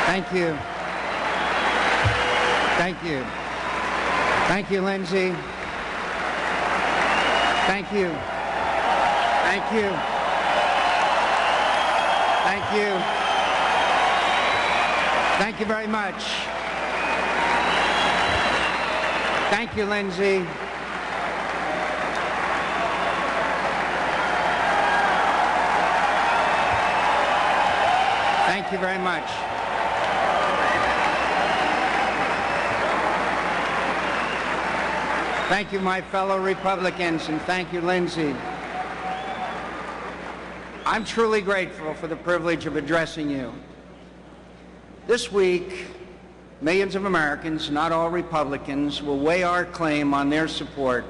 Thank you. Thank you. Thank you, Lindsay. Thank you. Thank you. Thank you. Thank you very much. Thank you, Lindsay. Thank you very much. Thank you, my fellow Republicans, and thank you, Lindsay. I'm truly grateful for the privilege of addressing you. This week, millions of Americans, not all Republicans, will weigh our claim on their support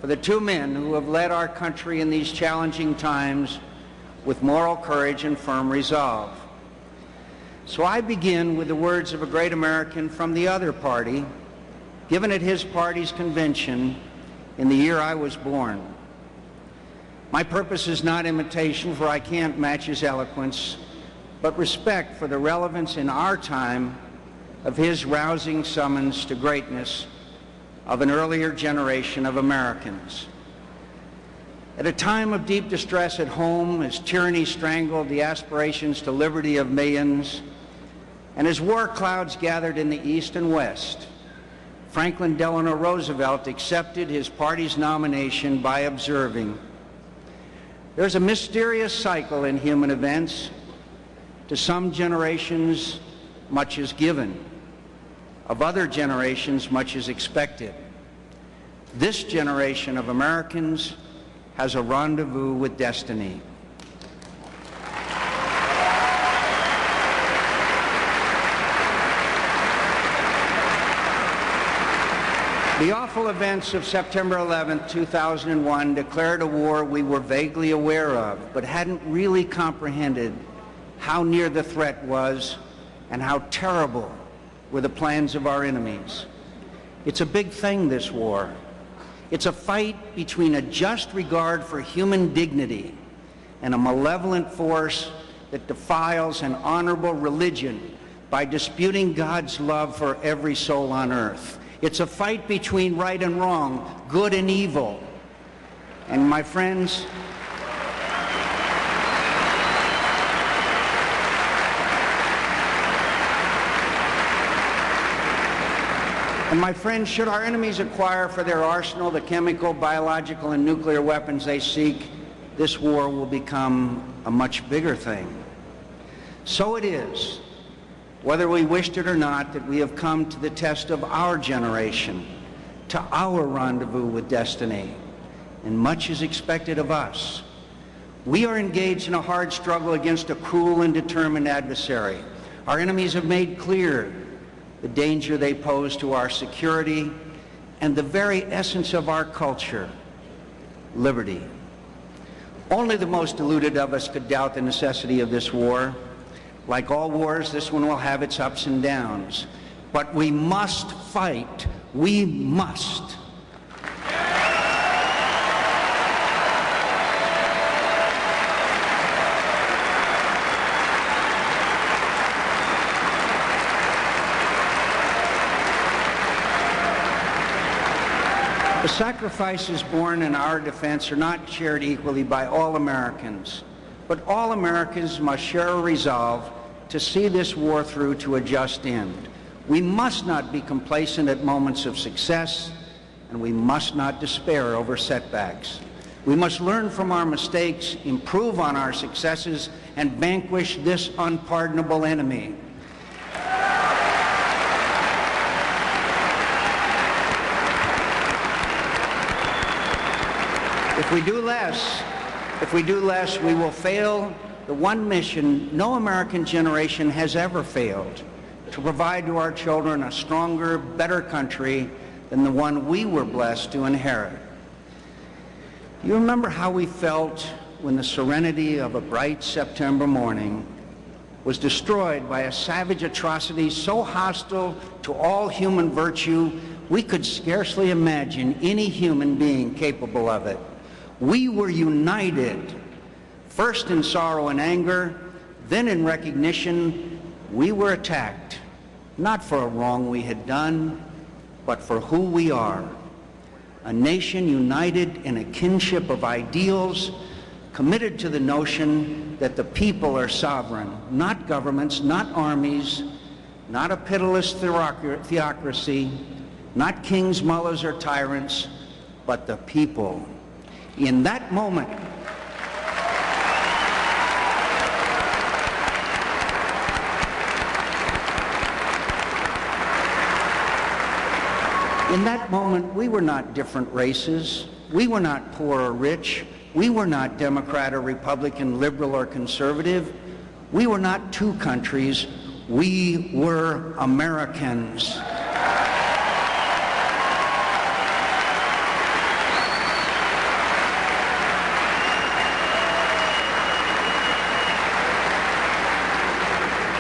for the two men who have led our country in these challenging times with moral courage and firm resolve. So I begin with the words of a great American from the other party, given at his party's convention in the year I was born. My purpose is not imitation, for I can't match his eloquence, but respect for the relevance in our time of his rousing summons to greatness of an earlier generation of Americans. At a time of deep distress at home, as tyranny strangled the aspirations to liberty of millions, and as war clouds gathered in the East and West, Franklin Delano Roosevelt accepted his party's nomination by observing, "There's a mysterious cycle in human events. To some generations, much is given. Of other generations, much is expected. This generation of Americans has a rendezvous with destiny." The awful events of September 11, 2001 declared a war we were vaguely aware of, but hadn't really comprehended how near the threat was and how terrible were the plans of our enemies. It's a big thing, this war. It's a fight between a just regard for human dignity and a malevolent force that defiles an honorable religion by disputing God's love for every soul on earth. It's a fight between right and wrong, good and evil. And my friends, should our enemies acquire for their arsenal the chemical, biological, and nuclear weapons they seek, this war will become a much bigger thing. So it is, whether we wished it or not, that we have come to the test of our generation, to our rendezvous with destiny, and much is expected of us. We are engaged in a hard struggle against a cruel and determined adversary. Our enemies have made clear the danger they pose to our security and the very essence of our culture, liberty. Only the most deluded of us could doubt the necessity of this war. Like all wars, this one will have its ups and downs. But we must fight. We must. The sacrifices borne in our defense are not shared equally by all Americans, but all Americans must share a resolve to see this war through to a just end. We must not be complacent at moments of success, and we must not despair over setbacks. We must learn from our mistakes, improve on our successes, and vanquish this unpardonable enemy. If we do less, we will fail the one mission no American generation has ever failed, to provide to our children a stronger, better country than the one we were blessed to inherit. You remember how we felt when the serenity of a bright September morning was destroyed by a savage atrocity so hostile to all human virtue, we could scarcely imagine any human being capable of it. We were united, first in sorrow and anger, then in recognition. We were attacked, not for a wrong we had done, but for who we are. A nation united in a kinship of ideals, committed to the notion that the people are sovereign, not governments, not armies, not a pitiless theocracy, not kings, mullahs, or tyrants, but the people. In that moment, we were not different races. We were not poor or rich. We were not Democrat or Republican, liberal or conservative. We were not two countries. We were Americans.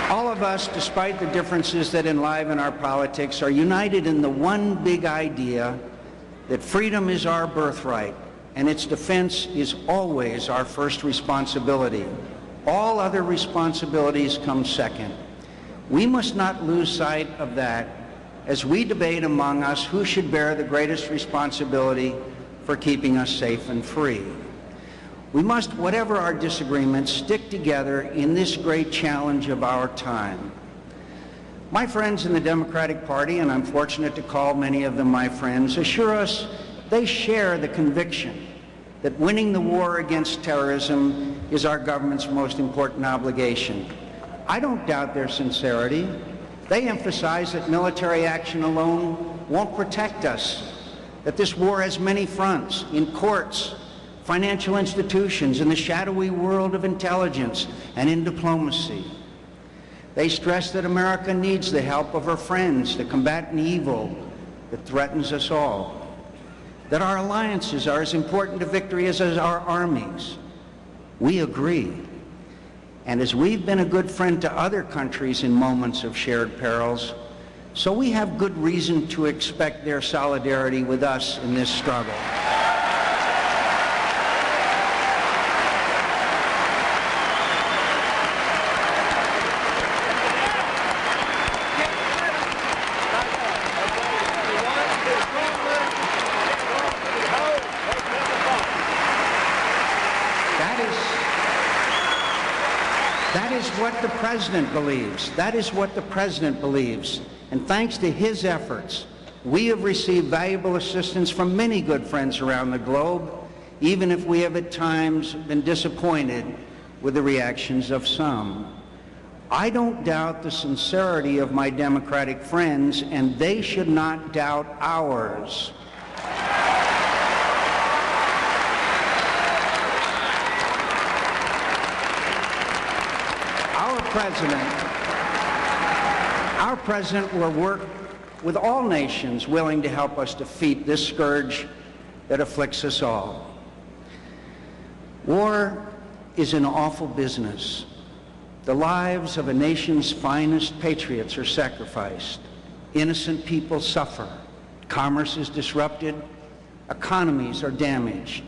All of us, despite the differences that enliven our politics, are united in the one big idea that freedom is our birthright, and its defense is always our first responsibility. All other responsibilities come second. We must not lose sight of that as we debate among us who should bear the greatest responsibility for keeping us safe and free. We must, whatever our disagreements, stick together in this great challenge of our time. My friends in the Democratic Party, and I'm fortunate to call many of them my friends, assure us they share the conviction that winning the war against terrorism is our government's most important obligation. I don't doubt their sincerity. They emphasize that military action alone won't protect us, that this war has many fronts: in courts, financial institutions, in the shadowy world of intelligence, and in diplomacy. They stress that America needs the help of her friends to combat an evil that threatens us all, that our alliances are as important to victory as our armies. We agree. And as we've been a good friend to other countries in moments of shared perils, so we have good reason to expect their solidarity with us in this struggle. That is what the President believes. That is what the President believes. And thanks to his efforts, we have received valuable assistance from many good friends around the globe, even if we have at times been disappointed with the reactions of some. I don't doubt the sincerity of my Democratic friends, and they should not doubt ours. Our president will work with all nations willing to help us defeat this scourge that afflicts us all. War is an awful business. The lives of a nation's finest patriots are sacrificed. Innocent people suffer. Commerce is disrupted. Economies are damaged.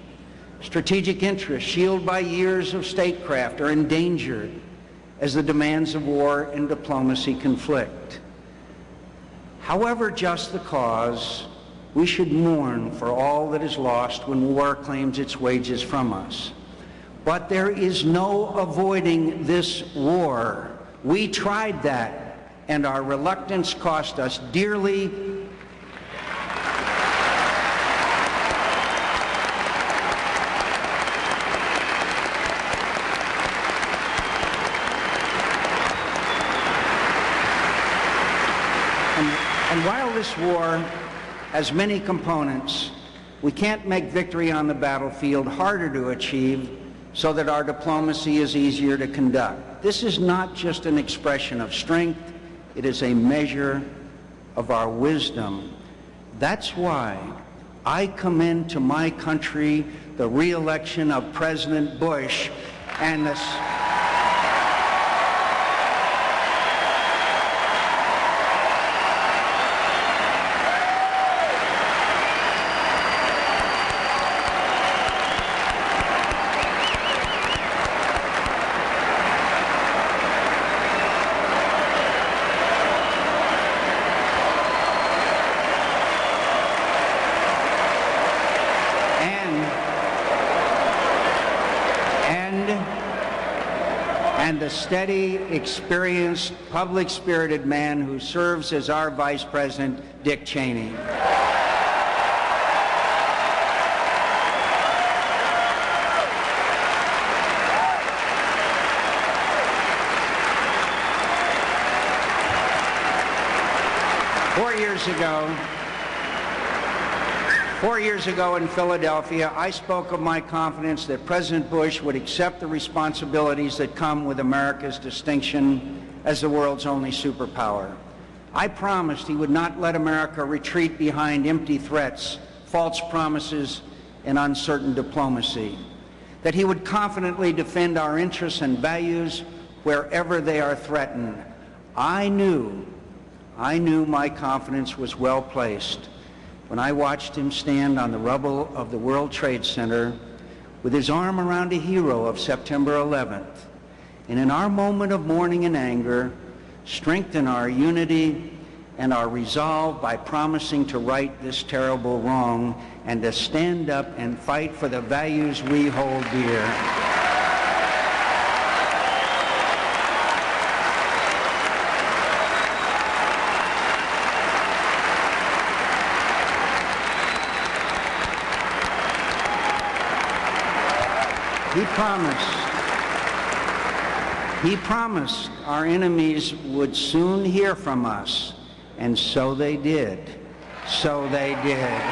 Strategic interests, shielded by years of statecraft, are endangered as the demands of war and diplomacy conflict. However just the cause, we should mourn for all that is lost when war claims its wages from us. But there is no avoiding this war. We tried that, and our reluctance cost us dearly. And while this war has many components, we can't make victory on the battlefield harder to achieve so that our diplomacy is easier to conduct. This is not just an expression of strength, it is a measure of our wisdom. That's why I commend to my country the re-election of President Bush and the and the steady, experienced, public-spirited man who serves as our Vice President, Dick Cheney. Four years ago in Philadelphia, I spoke of my confidence that President Bush would accept the responsibilities that come with America's distinction as the world's only superpower. I promised he would not let America retreat behind empty threats, false promises, and uncertain diplomacy, that he would confidently defend our interests and values wherever they are threatened. I knew my confidence was well placed when I watched him stand on the rubble of the World Trade Center with his arm around a hero of September 11th, and in our moment of mourning and anger, strengthen our unity and our resolve by promising to right this terrible wrong and to stand up and fight for the values we hold dear. He promised our enemies would soon hear from us, and so they did. So they did.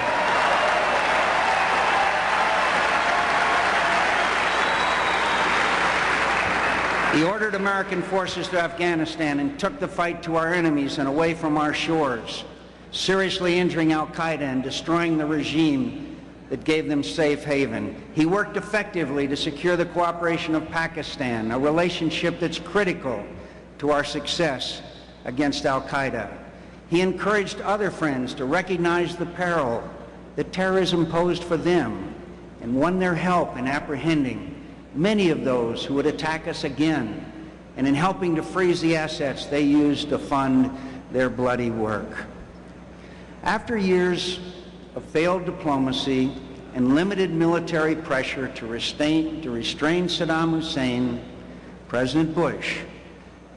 He ordered American forces to Afghanistan and took the fight to our enemies and away from our shores, seriously injuring al-Qaeda and destroying the regime that gave them safe haven. He worked effectively to secure the cooperation of Pakistan, a relationship that's critical to our success against al-Qaeda. He encouraged other friends to recognize the peril that terrorism posed for them and won their help in apprehending many of those who would attack us again and in helping to freeze the assets they used to fund their bloody work. After years of failed diplomacy and limited military pressure to restrain Saddam Hussein, President Bush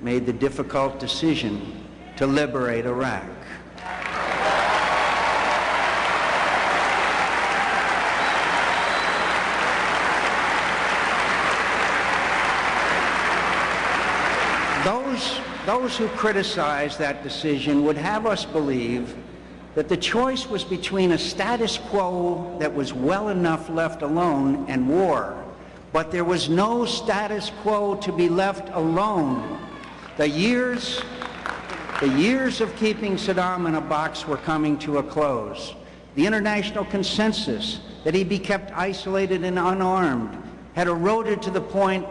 made the difficult decision to liberate Iraq. Those who criticize that decision would have us believe that the choice was between a status quo that was well enough left alone and war, but there was no status quo to be left alone. The years of keeping Saddam in a box were coming to a close. The international consensus that he be kept isolated and unarmed had eroded to the point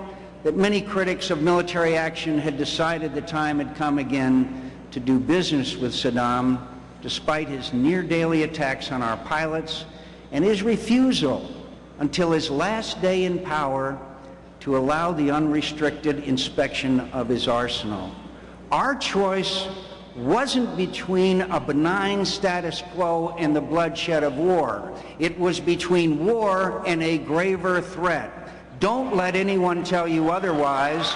that many critics of military action had decided the time had come again to do business with Saddam, despite his near-daily attacks on our pilots and his refusal until his last day in power to allow the unrestricted inspection of his arsenal. Our choice wasn't between a benign status quo and the bloodshed of war. It was between war and a graver threat. Don't let anyone tell you otherwise.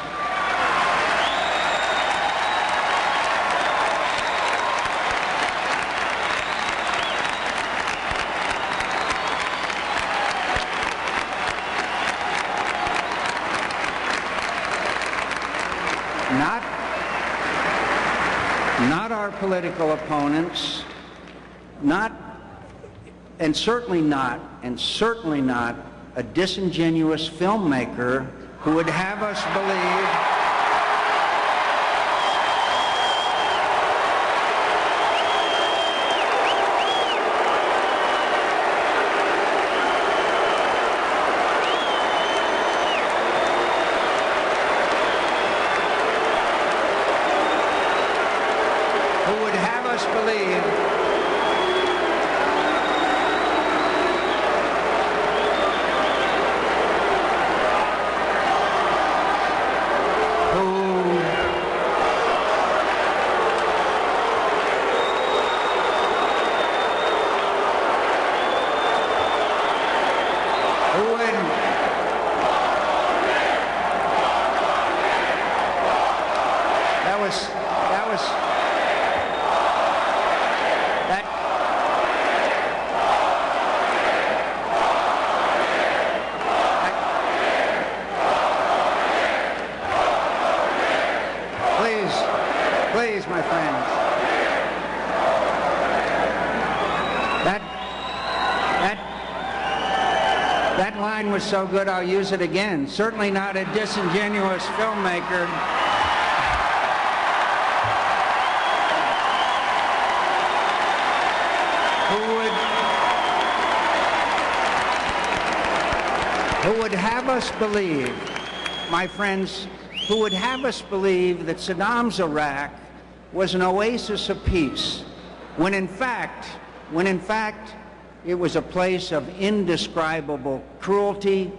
Not our political opponents, and certainly not a disingenuous filmmaker who would have us believe Please, my friends. That line was so good I'll use it again. Certainly not a disingenuous filmmaker. Who would have us believe, my friends, who would have us believe that Saddam's Iraq was an oasis of peace, when in fact it was a place of indescribable cruelty,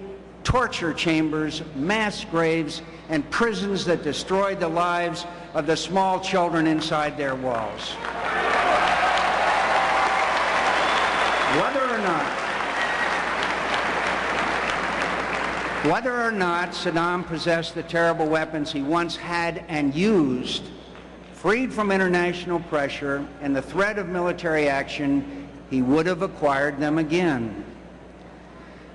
torture chambers, mass graves, and prisons that destroyed the lives of the small children inside their walls. Whether or not Saddam possessed the terrible weapons he once had and used, freed from international pressure and the threat of military action, he would have acquired them again.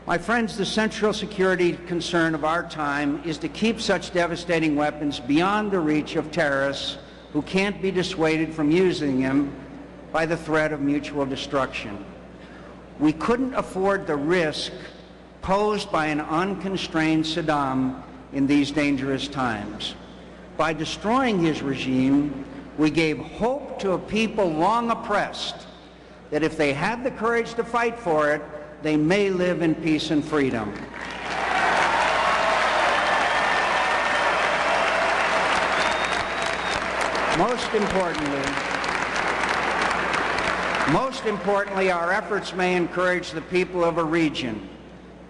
My friends, the central security concern of our time is to keep such devastating weapons beyond the reach of terrorists who can't be dissuaded from using them by the threat of mutual destruction. We couldn't afford the risk posed by an unconstrained Saddam in these dangerous times. By destroying his regime, we gave hope to a people long oppressed that if they have the courage to fight for it, they may live in peace and freedom. Most importantly, our efforts may encourage the people of a region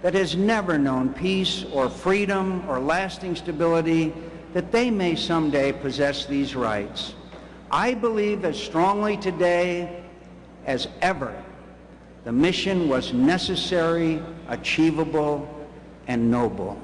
that has never known peace or freedom or lasting stability, that they may someday possess these rights. I believe as strongly today as ever the mission was necessary, achievable, and noble.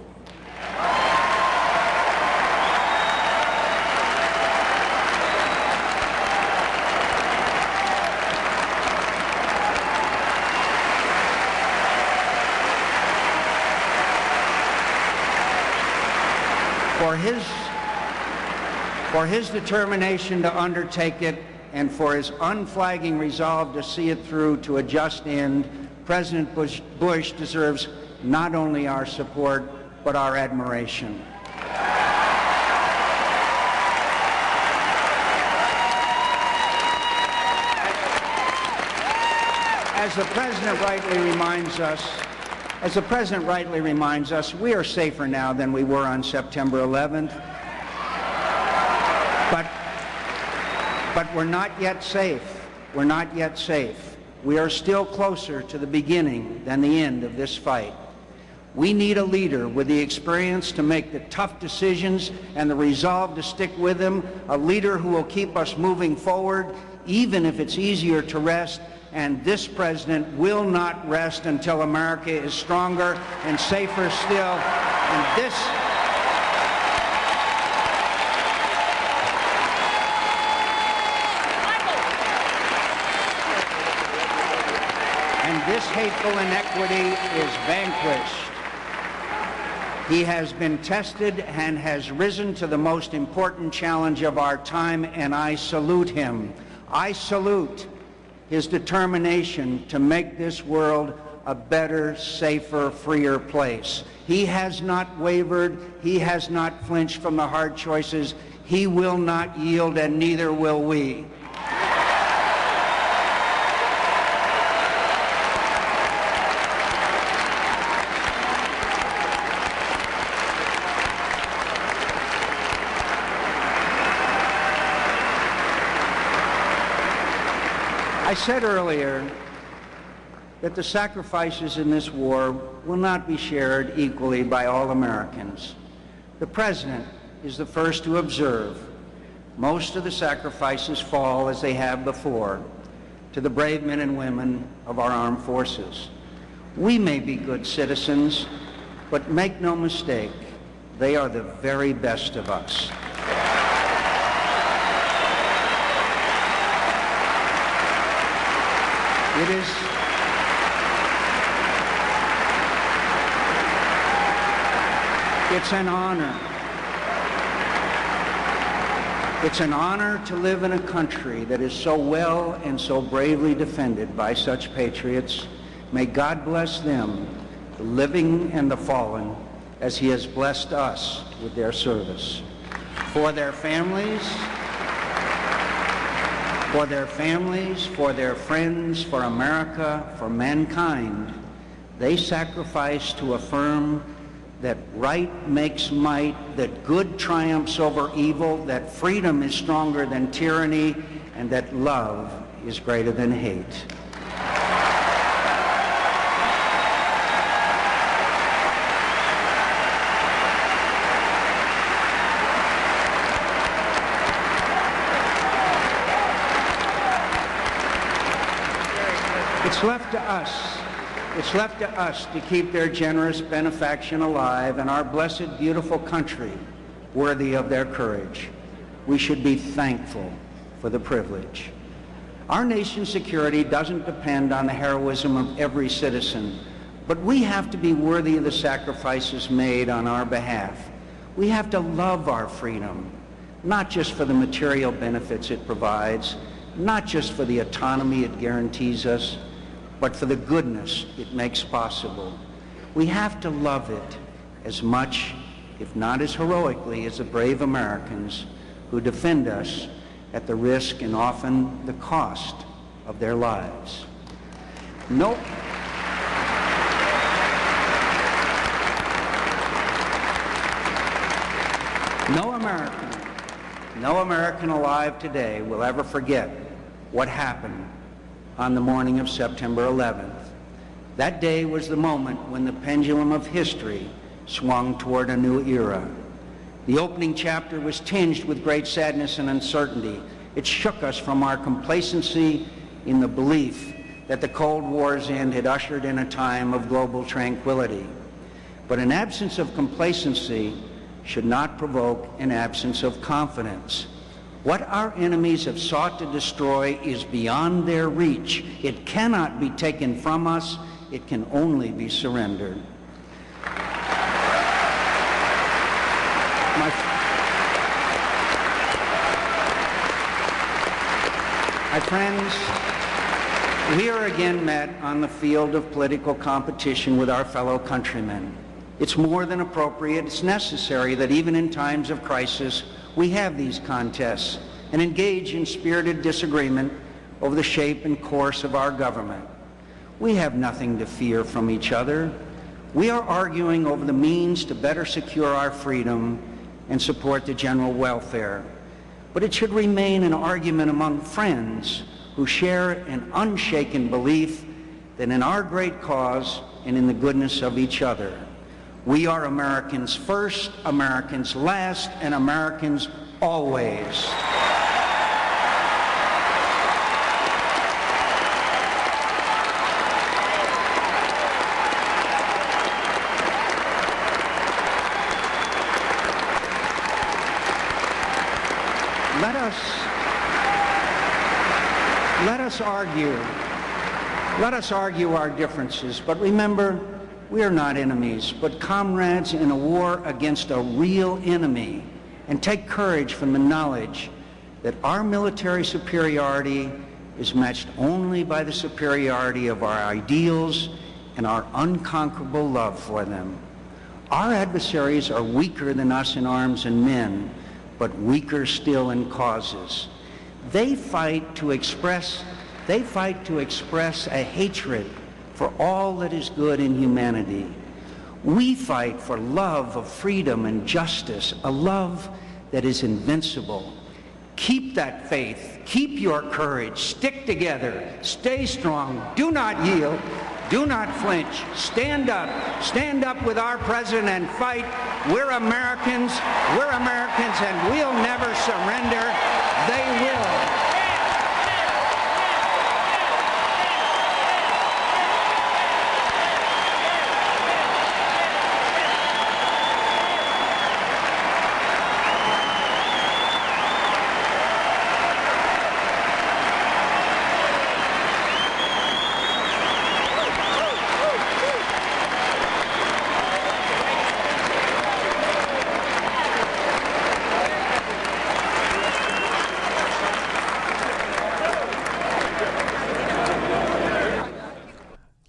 For his determination to undertake it and for his unflagging resolve to see it through to a just end, President Bush deserves not only our support, but our admiration. As the President rightly reminds us, we are safer now than we were on September 11th. But we're not yet safe. We're not yet safe. We are still closer to the beginning than the end of this fight. We need a leader with the experience to make the tough decisions and the resolve to stick with them, a leader who will keep us moving forward, even if it's easier to rest. And this president will not rest until America is stronger and safer still. And this hateful inequity is vanquished. He has been tested and has risen to the most important challenge of our time, and I salute him. I salute his determination to make this world a better, safer, freer place. He has not wavered. He has not flinched from the hard choices. He will not yield, and neither will we. I said earlier that the sacrifices in this war will not be shared equally by all Americans. The President is the first to observe. Most of the sacrifices fall, as they have before, to the brave men and women of our armed forces. We may be good citizens, but make no mistake, they are the very best of us. It's an honor. It's an honor to live in a country that is so well and so bravely defended by such patriots. May God bless them, the living and the fallen, as he has blessed us with their service. For their families, for their friends, for America, for mankind, they sacrifice to affirm that right makes might, that good triumphs over evil, that freedom is stronger than tyranny, and that love is greater than hate. It's left to us to keep their generous benefaction alive and our blessed, beautiful country worthy of their courage. We should be thankful for the privilege. Our nation's security doesn't depend on the heroism of every citizen, but we have to be worthy of the sacrifices made on our behalf. We have to love our freedom, not just for the material benefits it provides, not just for the autonomy it guarantees us, but for the goodness it makes possible. We have to love it as much, if not as heroically, as the brave Americans who defend us at the risk and often the cost of their lives. No American alive today will ever forget what happened on the morning of September 11th. That day was the moment when the pendulum of history swung toward a new era. The opening chapter was tinged with great sadness and uncertainty. It shook us from our complacency in the belief that the Cold War's end had ushered in a time of global tranquility. But an absence of complacency should not provoke an absence of confidence. What our enemies have sought to destroy is beyond their reach. It cannot be taken from us. It can only be surrendered. My friends, we are again met on the field of political competition with our fellow countrymen. It's more than appropriate. It's necessary that even in times of crisis, we have these contests and engage in spirited disagreement over the shape and course of our government. We have nothing to fear from each other. We are arguing over the means to better secure our freedom and support the general welfare. But it should remain an argument among friends who share an unshaken belief that in our great cause and in the goodness of each other, we are Americans first, Americans last, and Americans always. Let us argue our differences, but remember, we are not enemies, but comrades in a war against a real enemy, and take courage from the knowledge that our military superiority is matched only by the superiority of our ideals and our unconquerable love for them. Our adversaries are weaker than us in arms and men, but weaker still in causes. They fight to express a hatred for all that is good in humanity. We fight for love of freedom and justice, a love that is invincible. Keep that faith, keep your courage, stick together, stay strong, do not yield, do not flinch, stand up with our president and fight. We're Americans, and we'll never surrender. They will.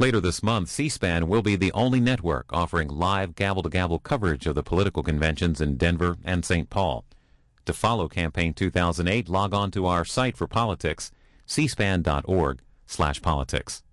Later this month, C-SPAN will be the only network offering live gavel-to-gavel coverage of the political conventions in Denver and St. Paul. To follow Campaign 2008, log on to our site for politics, cspan.org/politics.